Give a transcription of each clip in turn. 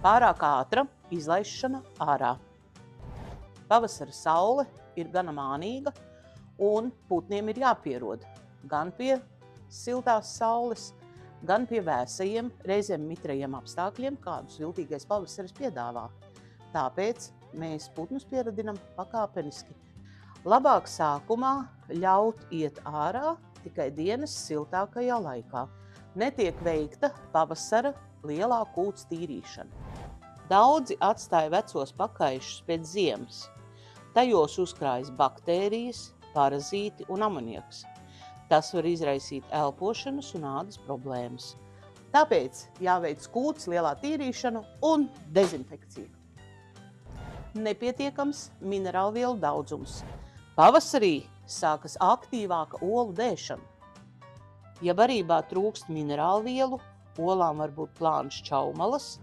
Pārāk ātra izlaišana ārā. Pavasara saule ir gana mānīga, un putniem ir jāpierod gan pie siltās saules, gan pie vēsajiem, reizēm mitrajiem apstākļiem, kādus viltīgais pavasaris piedāvā. Tāpēc mēs putnus pieradinam pakāpeniski. Labāk sākumā ļaut iet ārā tikai dienas siltākajā laikā. Netiek veikta pavasara lielā kūts tīrīšana. Daudzi atstāja vecos pakaišus pēc ziemas. Tajos uzkrājas baktērijas, parazīti un amoniaks. Tas var izraisīt elpošanas un ādas problēmas. Tāpēc jāveic kūts lielā tīrīšana un dezinfekcija. Nepietiekams minerālvielu daudzums. Pavasarī sākas aktīvāka olu dēšana. Ja barībā trūkst minerālvielu, olām var būt plānas čaumalas,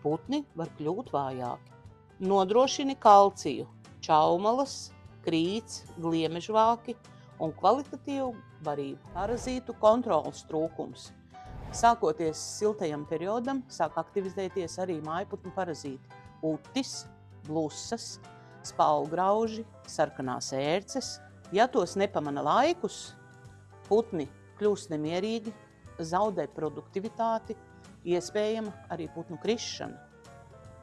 putni var kļūt vājāki. Nodrošini kalciju, čaumalas, krīts, gliemežvāki un kvalitatīvu barību. Parazītu kontroles trūkums. Sākoties siltajam periodam, sāk aktivizēties arī mājputnu parazīti. Utis, blusas, spalgrauži, sarkanās ērces. Ja tos nepamana laikus, putni kļūst nemierīgi, zaudē produktivitāti, iespējama arī putnu krišana.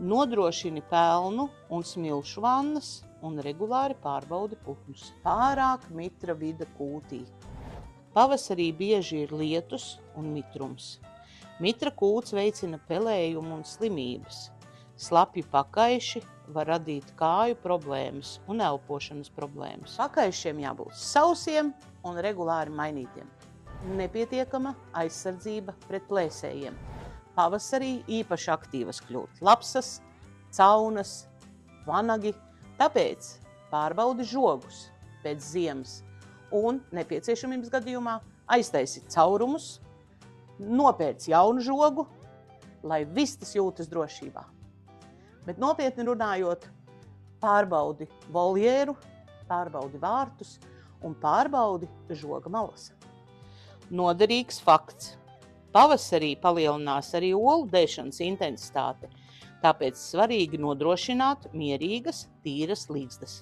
Nodrošini pelnu un smilšu vannas un regulāri pārbaudi putnus. Pārāk mitra vide kūtī. Pavasarī bieži ir lietus un mitrums. Mitra kūts veicina pelējumu un slimības. Slapji pakaiši var radīt kāju problēmas un elpošanas problēmas. Pakaišiem jābūt sausiem un regulāri mainītiem. Nepietiekama aizsardzība pret plēsējiem. Pavasarī īpaši aktīvas kļūt lapsas, caunas, vanagi. Tāpēc pārbaudi žogus pēc ziemas un nepieciešamības gadījumā aiztaisi caurumus, nopērc jaunu žogu, lai vistas jūtas drošībā. Bet nopietni runājot, pārbaudi voljeru, pārbaudi vārtus un pārbaudi žoga malas. Noderīgs fakts. Pavasarī palielinās arī olu dēšanas intensitāte, tāpēc svarīgi nodrošināt mierīgas, tīras līgstas.